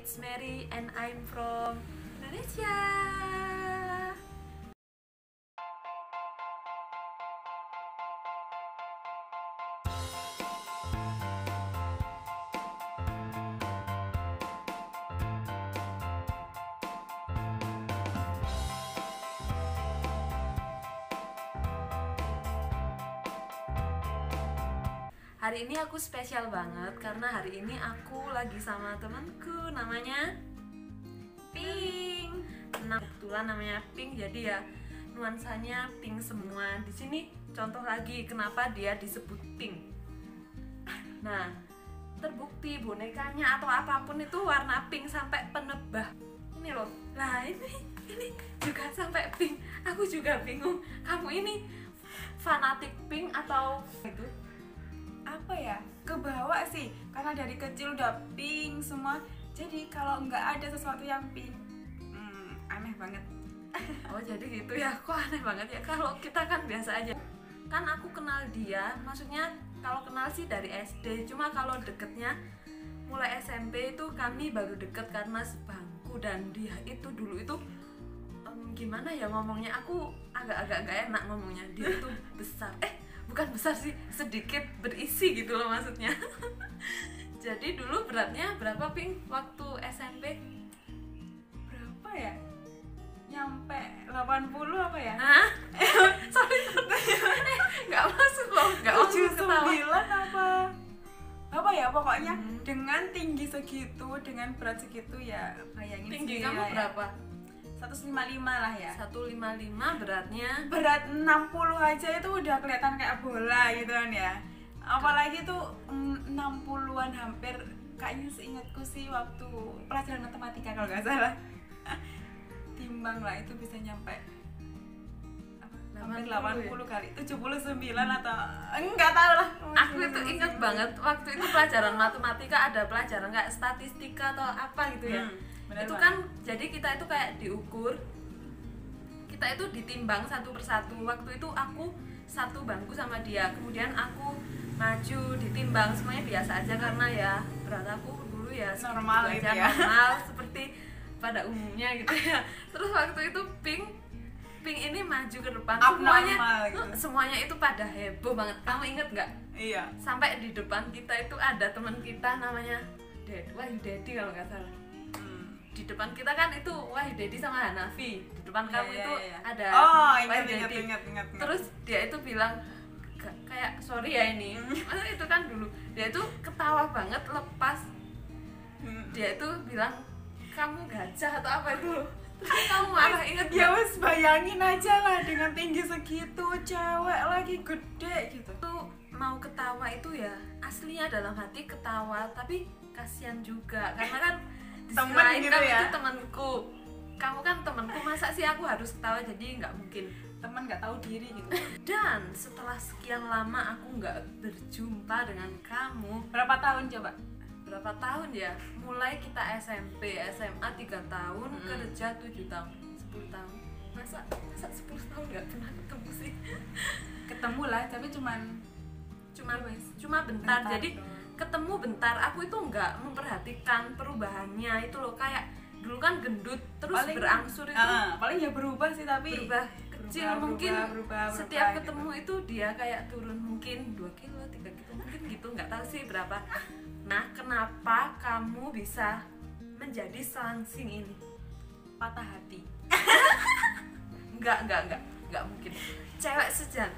it's Mary and I'm from Indonesia. Hari ini aku spesial banget karena hari ini aku lagi sama temanku namanya Pink. Nah, kebetulan namanya Pink jadi ya nuansanya pink semua. Di sini contoh lagi kenapa dia disebut Pink. Nah, terbukti bonekanya atau apapun itu warna pink sampai penebah. Ini loh. Nah, ini juga sampai pink. Aku juga bingung. Kamu ini fanatik pink atau itu? Apa ya, kebawa sih karena dari kecil udah pink semua, jadi kalau nggak ada sesuatu yang pink aneh banget. Oh jadi gitu ya, kok aneh banget ya. Kalau kita kan biasa aja. Kan aku kenal dia, maksudnya kalau kenal sih dari SD, cuma kalau deketnya mulai SMP itu kami baru deket karena sebangku. Dan dia itu dulu itu gimana ya ngomongnya, aku agak-agak nggak enak ngomongnya. Dia itu besar, bukan besar sih, sedikit berisi gitu loh maksudnya. Jadi dulu beratnya berapa Pink waktu SMP? Berapa ya? Nyampe 80 apa ya? Hah? Sorry, nggak masuk loh, nggak masuk ketawa. 79 apa ya pokoknya. Dengan tinggi segitu, dengan berat segitu ya bayangin. Tinggi sendiri kamu lah ya. berapa? 155 lah ya. 155, beratnya Berat 60 aja itu udah kelihatan kayak bola gitu kan ya. Apalagi tuh 60-an hampir, kayaknya seingatku sih waktu pelajaran matematika kalau nggak salah. Timbang lah itu bisa nyampe hampir 80 ya? kali, 79 atau enggak tahu lah. Aku itu ingat banget waktu itu pelajaran matematika ada pelajaran kayak statistika atau apa gitu ya. Itu kan jadi kita itu kayak diukur, kita itu ditimbang satu persatu. Waktu itu aku satu bangku sama dia, kemudian aku maju ditimbang, semuanya biasa aja karena ya berat aku dulu ya normal gitu gitu aja, ya. normal seperti pada umumnya gitu ya. Terus waktu itu Pink ini maju ke depan, gitu. semuanya itu pada heboh banget. Kamu inget nggak? Iya. Sampai di depan kita itu ada teman kita namanya Wahyu Dedi kalau nggak salah. Di depan kita kan itu Wahyu Dedi sama Hanafi. Di depan kamu itu ada ingat. Terus dia itu bilang kayak sorry ya ini. Masa itu kan dulu dia itu ketawa banget lepas. Dia itu bilang kamu gajah atau apa itu. Terus kamu marah, inget ya wes bayangin aja lah dengan tinggi segitu, cewek lagi gede gitu. Tuh mau ketawa itu ya aslinya dalam hati ketawa, tapi kasihan juga karena kan temen gitu kamu ya. itu temanku, kamu kan temanku, masa sih aku harus ketawa, jadi nggak mungkin. Temen nggak tahu diri gitu. Dan setelah sekian lama aku nggak berjumpa dengan kamu, Berapa tahun coba? berapa tahun ya? Mulai kita SMP, SMA 3 tahun, kerja 7 tahun, 10 tahun. Masa 10 tahun nggak pernah ketemu sih? Ketemu lah, tapi cuma bentar. Jadi doang. ketemu bentar, aku itu nggak memperhatikan perubahannya itu loh. Kayak dulu kan gendut terus berangsur itu paling ya berubah sih, tapi berubah kecil, mungkin berubah, setiap gitu. ketemu itu dia kayak turun mungkin 2 kilo 3 kilo mungkin gitu, nggak tahu sih berapa. Nah, kenapa kamu bisa menjadi selangsing ini? Patah hati. Nggak mungkin. Cewek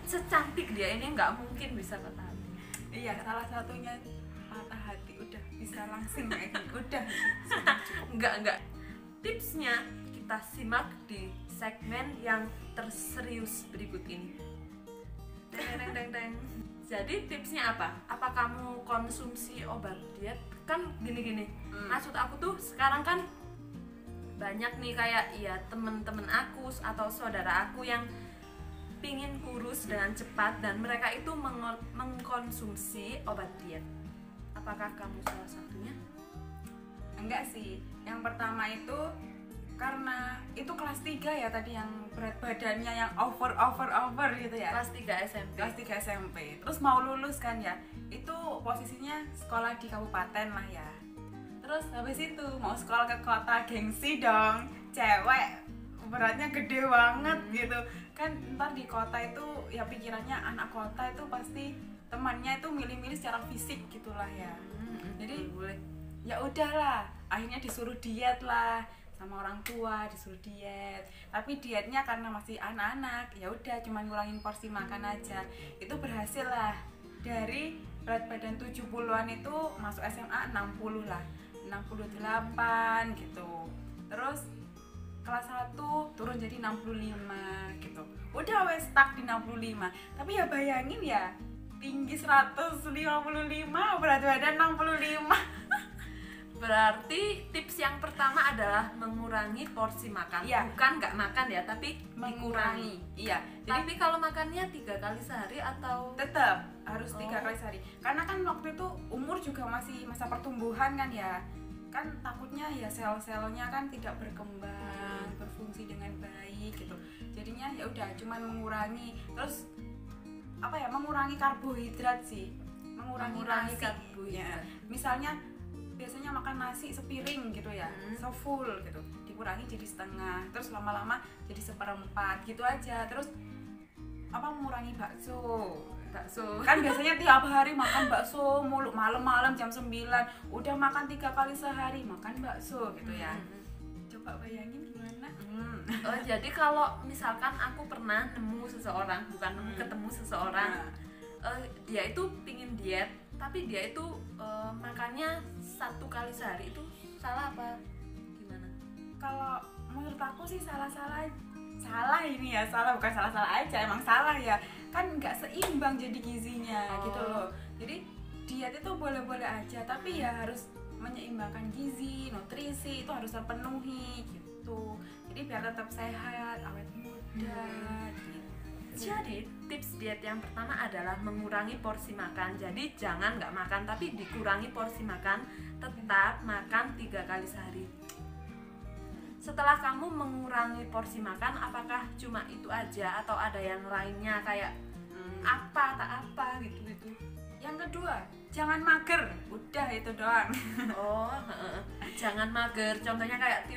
secantik dia ini nggak mungkin bisa patah hati. Iya, salah satunya patah hati udah bisa langsing kayak gitu. Udah. Enggak. Tipsnya kita simak di segmen yang terserius berikut ini. Deng. Jadi tipsnya apa? Apa kamu konsumsi obat diet? Kan gini. Maksud aku tuh sekarang kan banyak nih kayak ya temen-temen aku atau saudara aku yang pingin kurus dengan cepat dan mereka itu mengkonsumsi obat diet. Apakah kamu salah satunya? Enggak sih. Yang pertama itu karena itu kelas 3 ya tadi, yang berat badannya yang over gitu ya. Kelas 3 SMP. Kelas 3 SMP. Terus mau lulus kan ya. Itu posisinya sekolah di kabupaten lah ya. Terus habis itu mau sekolah ke kota, gengsi dong, cewek beratnya gede banget gitu kan. Ntar di kota itu ya pikirannya anak kota itu pasti temannya itu milih-milih secara fisik gitulah ya. Jadi boleh. Ya udahlah, akhirnya disuruh diet lah sama orang tua, disuruh diet. Tapi dietnya karena masih anak-anak, ya udah cuman ngurangin porsi makan aja. Itu berhasil lah. Dari berat badan 70-an itu masuk SMA 60 lah. 68 gitu. Terus kelas 1 turun jadi 65 gitu. Udah wes stuck di 65. Tapi ya bayangin ya, tinggi 155, berat badan 65. Berarti tips yang pertama adalah mengurangi porsi makan. Iya. Bukan nggak makan ya, tapi dikurangi. Iya. Tapi kalau makannya 3 kali sehari atau Tetap harus 3 Oh. kali sehari. Karena kan waktu itu umur juga masih masa pertumbuhan kan ya. Kan takutnya ya sel-selnya kan tidak berkembang, berfungsi dengan baik gitu. Jadinya ya udah cuman mengurangi. Terus apa ya? Mengurangi karbohidrat sih. Mengurangi nasi. karbohidrat. Misalnya biasanya makan nasi sepiring gitu ya, sefull gitu, dikurangi jadi setengah, terus lama-lama jadi seperempat gitu aja. Terus apa, mengurangi bakso kan biasanya tiap hari makan bakso mulu, malam-malam jam 9 udah makan 3 kali sehari makan bakso gitu ya. Coba bayangin gimana. Oh, jadi kalau misalkan aku pernah nemu seseorang, bukan ketemu seseorang, dia itu pingin diet, tapi dia itu makannya 1 kali sehari, itu salah apa gimana? Kalau menurut aku sih salah ini ya, bukan salah aja, emang salah ya, kan nggak seimbang jadi gizinya gitu loh. Jadi diet itu boleh-boleh aja, tapi ya harus menyeimbangkan gizi, nutrisi itu harus terpenuhi gitu. Jadi biar tetap sehat, awet muda gitu. Jadi tips diet yang pertama adalah mengurangi porsi makan. Jadi jangan nggak makan, tapi dikurangi porsi makan. Tetap makan 3 kali sehari. Setelah kamu mengurangi porsi makan, apakah cuma itu aja atau ada yang lainnya kayak apa gitu? Yang kedua, jangan mager. Udah itu doang. Oh, jangan mager. Contohnya kayak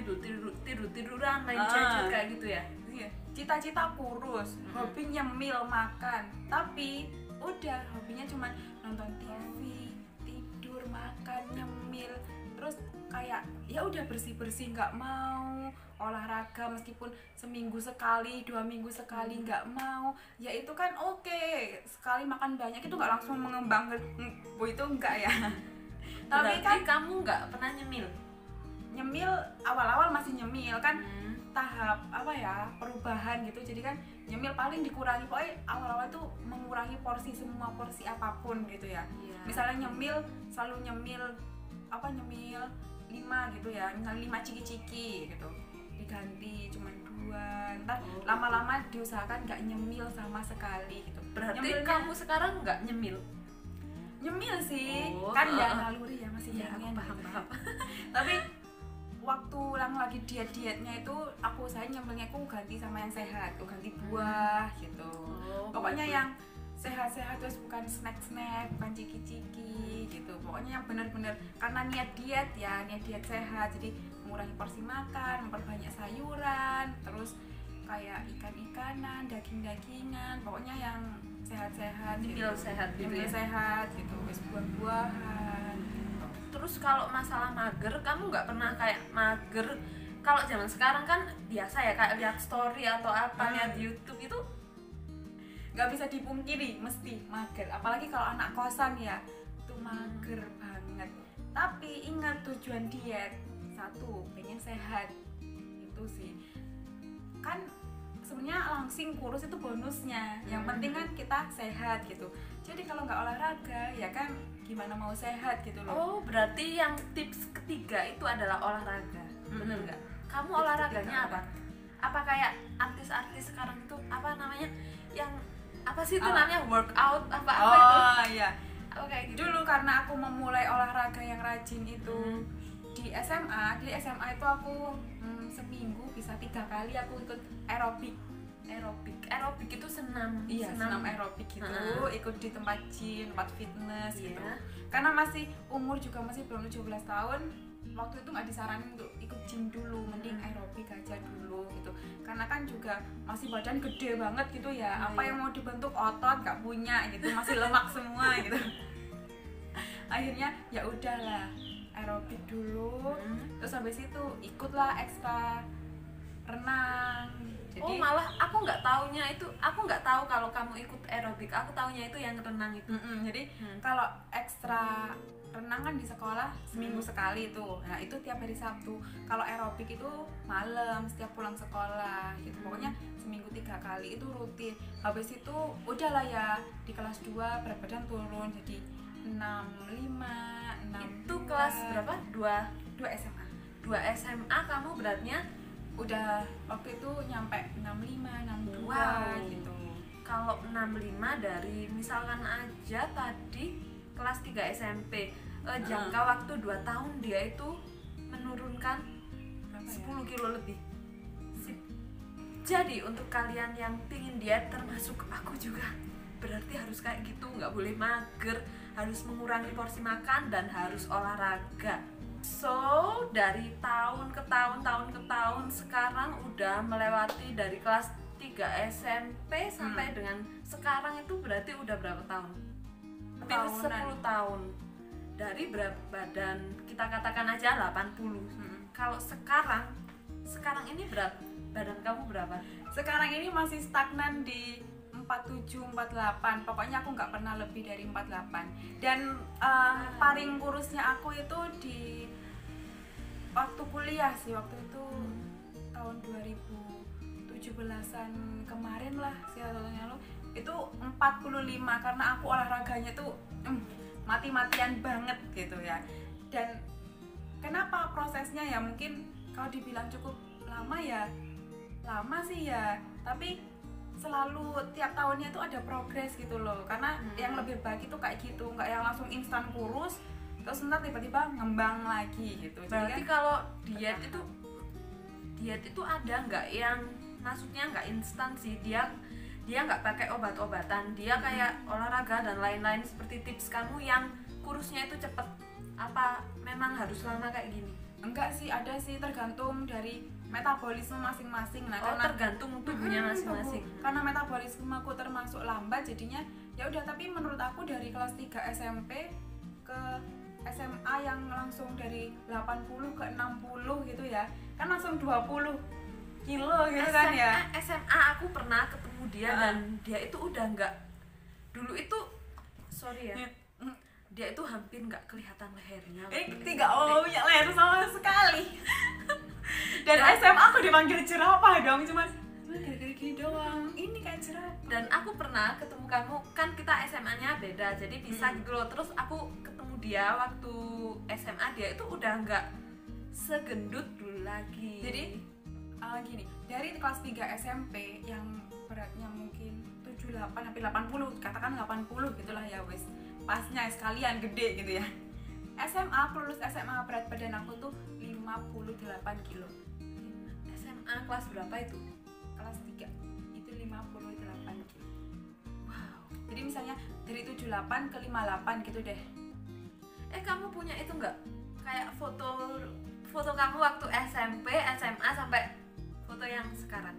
tiduran, main gadget kayak gitu ya. Iya, cita-cita kurus, hobi nyemil makan, tapi udah hobinya cuma nonton TV, tidur, makan, nyemil, terus kayak ya udah bersih-bersih, nggak mau olahraga meskipun seminggu sekali, 2 minggu sekali, nggak mau. Ya itu kan oke, sekali makan banyak itu nggak langsung mengembang, itu enggak ya. Tapi Berarti kan kamu nggak pernah nyemil. nyemil awal-awal masih nyemil kan, tahap apa ya, perubahan gitu. Jadi kan nyemil paling dikurangi, pokoknya awal-awal tuh mengurangi porsi, semua porsi apapun gitu ya. Misalnya nyemil selalu nyemil 5 gitu ya, misalnya 5 ciki-ciki gitu, diganti cuman 2. Ntar lama-lama diusahakan nggak nyemil sama sekali gitu. Berarti Nyemilnya- kamu sekarang nggak nyemil. nyemil sih, Oh, kan nggak naluri ya, masih Iya, aku pengen paham. tapi waktu yang lagi dietnya itu aku usahain nyemilnya aku ganti sama yang sehat, aku ganti buah gitu. Pokoknya yang sehat-sehat, terus bukan snack-snack, bukan ciki-ciki gitu. Pokoknya yang benar-benar karena niat diet ya, niat diet sehat. Jadi mengurangi porsi makan, memperbanyak sayuran, terus kayak ikan-ikanan, daging-dagingan, pokoknya yang sehat-sehat gitu. Nyemil sehat gitu Nyemil ya. sehat gitu, terus buah-buahan gitu. Terus kalau masalah mager, kamu nggak pernah kayak mager? Kalau zaman sekarang kan biasa ya, kayak lihat story atau apa, lihat YouTube itu. Nggak bisa dipungkiri mesti mager, apalagi kalau anak kosan ya, itu mager banget. Tapi ingat tujuan diet, 1, pengen sehat, itu sih. Kan sebenarnya langsing kurus itu bonusnya, yang penting kan kita sehat gitu. Jadi kalau nggak olahraga ya kan gimana mau sehat gitu loh. Oh, berarti yang tips ketiga itu adalah olahraga, bener nggak? Kamu olahraganya apa? Apa kayak artis-artis sekarang itu apa namanya, yang apa sih itu namanya, workout apa itu? Oh iya. Apa kayak gitu? Dulu karena aku memulai olahraga yang rajin itu di SMA itu aku seminggu bisa 3 kali aku ikut aerobik Aerobik itu senam. senam aerobik gitu, ikut di tempat gym, tempat fitness gitu. Iya. Karena masih umur juga masih belum 17 tahun, waktu itu nggak disaranin untuk ikut gym dulu, mending aerobik aja dulu gitu, karena kan juga masih badan gede banget gitu ya, apa yang mau dibentuk otot nggak punya gitu, masih lemak semua gitu. Akhirnya ya udahlah aerobik dulu, terus habis itu ikutlah ekstra renang. Jadi, oh malah aku nggak tahu kalau kamu ikut aerobik, aku taunya itu yang renang itu. Jadi kalau ekstra renang kan di sekolah seminggu sekali itu, nah itu tiap hari Sabtu. Kalau aerobik itu malam setiap pulang sekolah gitu, pokoknya seminggu 3 kali itu rutin. Habis itu udahlah ya di kelas 2 berat badan turun jadi 65, 6. Itu kelas berapa? 2 SMA. 2 SMA kamu beratnya Udah waktu itu nyampe 65, 62 wow. gitu. Kalau 65 dari misalkan aja tadi kelas 3 SMP, jangka waktu 2 tahun dia itu menurunkan 10 kilo lebih. Jadi untuk kalian yang pingin diet, termasuk aku juga, berarti harus kayak gitu, nggak boleh mager, harus mengurangi porsi makan dan harus olahraga. So dari tahun ke tahun sekarang udah melewati dari kelas 3 SMP sampai dengan sekarang, itu berarti udah berapa tahun? Hampir 10 tahun. Dari berat badan kita katakan aja 80. Kalau sekarang ini berat badan kamu berapa? Sekarang ini masih stagnan di 47, 48. Pokoknya aku nggak pernah lebih dari 48. Dan paling kurusnya aku itu di waktu kuliah sih, waktu itu tahun 2017-an kemarin lah, tahun lalu itu 45, karena aku olahraganya tuh mati-matian banget gitu ya. Dan kenapa prosesnya ya, mungkin kalau dibilang cukup lama ya lama sih ya, tapi selalu tiap tahunnya tuh ada progres gitu loh, karena yang lebih baik itu kayak gitu, nggak yang langsung instan kurus terus ntar tiba-tiba ngembang lagi gitu. Berarti kan, kalau diet itu ada nggak yang maksudnya nggak instan sih, dia nggak pakai obat-obatan, dia kayak olahraga dan lain-lain seperti tips kamu yang kurusnya itu cepet, apa memang harus lama kayak gini? Enggak sih, ada sih, tergantung dari metabolisme masing-masing. Nah, karena tergantung tubuhnya masing-masing. Karena metabolisme aku termasuk lambat, jadinya ya udah. Tapi menurut aku dari kelas 3 SMP ke SMA yang langsung dari 80 ke 60 gitu ya, kan langsung 20 kilo gitu kan ya. SMA aku pernah ketemu dia dan dia itu udah nggak, dulu itu sorry ya, dia itu hampir nggak kelihatan lehernya. Tidak punya leher sama sekali. Dan SMA aku dipanggil jerapah dong, cuma gara-gara gini doang. Ini kayak jerapah. Dan aku pernah ketemu kamu, kan kita SMA-nya beda, jadi bisa gitu loh. Terus aku ketemu dia waktu SMA, dia itu udah nggak segendut dulu lagi. Jadi gini, dari kelas 3 SMP yang beratnya mungkin 78 sampai 80, katakan 80 gitulah ya wes. Pasnya sekalian gede gitu ya. SMA, aku lulus SMA berat badan aku tuh 58 kilo. SMA kelas berapa itu? Kelas 3 itu 58 kilo. Wow. Jadi misalnya dari 78 ke 58 gitu deh. Kamu punya itu nggak? Kayak foto kamu waktu SMP, SMA sampai foto yang sekarang?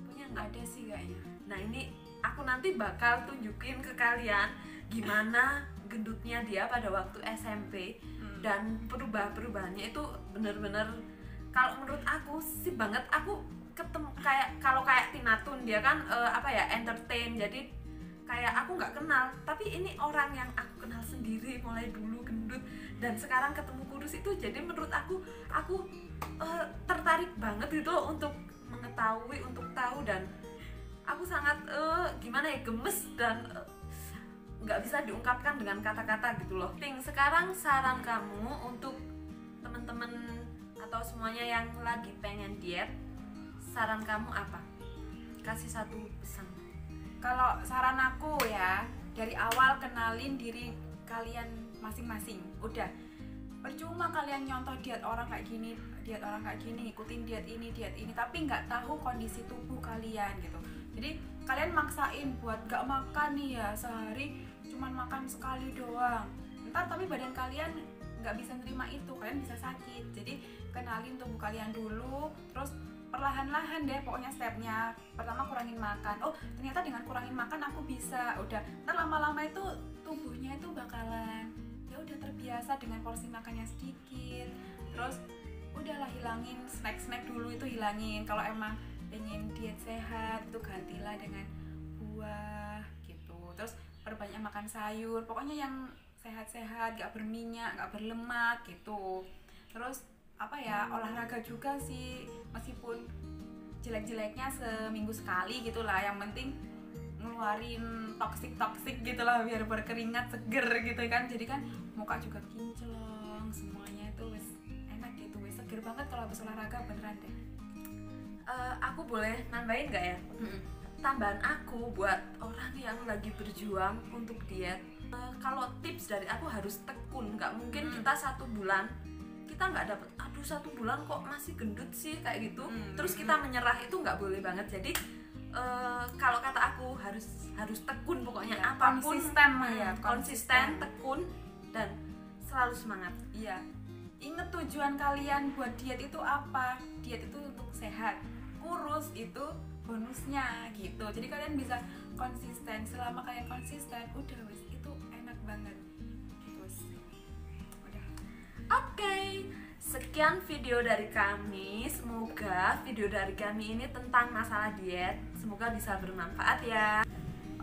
Punya nggak? Ada sih kayaknya. Nah ini aku nanti bakal tunjukin ke kalian gimana gendutnya dia pada waktu SMP dan perubahannya itu bener-bener, kalau menurut aku sih banget. Aku ketemu kayak Tina Tun, dia kan entertain, jadi kayak aku nggak kenal, tapi ini orang yang aku kenal sendiri, mulai dulu gendut dan sekarang ketemu kurus itu, jadi menurut aku tertarik banget gitu loh untuk mengetahui, untuk tahu, dan aku sangat gemes dan nggak bisa diungkapkan dengan kata-kata gitu loh. Sekarang saran kamu untuk teman-teman atau semuanya yang lagi pengen diet, saran kamu apa? Kasih satu pesan. Kalau saran aku ya, dari awal kenalin diri kalian masing-masing. Udah, percuma kalian nyontoh diet orang kayak gini, ikutin diet ini, tapi nggak tahu kondisi tubuh kalian gitu. Jadi kalian maksain buat nggak makan nih ya, sehari cuman makan sekali doang. Ntar tapi badan kalian nggak bisa nerima itu, kalian bisa sakit. Jadi kenalin tubuh kalian dulu, terus perlahan-lahan deh pokoknya stepnya. Pertama kurangin makan, oh ternyata dengan kurangin makan aku bisa, udah ntar lama-lama itu tubuhnya itu bakalan ya udah terbiasa dengan porsi makannya sedikit. Terus udahlah hilangin snack-snack dulu, itu hilangin. Kalau emang pengen diet sehat itu gantilah dengan buah gitu. Terus perbanyak makan sayur, pokoknya yang sehat-sehat, gak berminyak, gak berlemak gitu. Terus apa ya, olahraga juga sih, meskipun jelek-jeleknya seminggu sekali gitulah, yang penting ngeluarin toksik gitulah biar berkeringat seger gitu kan. Jadi kan muka juga kinclong, semuanya itu wis enak gitu, wis seger banget kalau habis olahraga, beneran deh. Aku boleh nambahin nggak ya? Tambahan aku buat orang yang lagi berjuang untuk diet, kalau tips dari aku harus tekun. Nggak mungkin kita 1 bulan kita nggak dapet, aduh 1 bulan kok masih gendut sih kayak gitu, terus kita menyerah, itu nggak boleh banget. Jadi kalau kata aku harus tekun pokoknya, ya, apapun konsisten lah ya, konsisten, tekun, dan selalu semangat. Iya, inget tujuan kalian buat diet itu apa. Diet itu untuk sehat, kurus itu bonusnya gitu. Jadi kalian bisa konsisten, selama kalian konsisten udah wis, itu enak banget. Terus udah. Oke, sekian video dari kami. Semoga video dari kami ini tentang masalah diet, semoga bisa bermanfaat ya.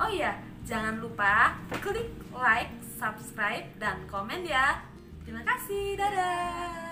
Oh iya, jangan lupa klik like, subscribe, dan komen ya. Terima kasih, dadah.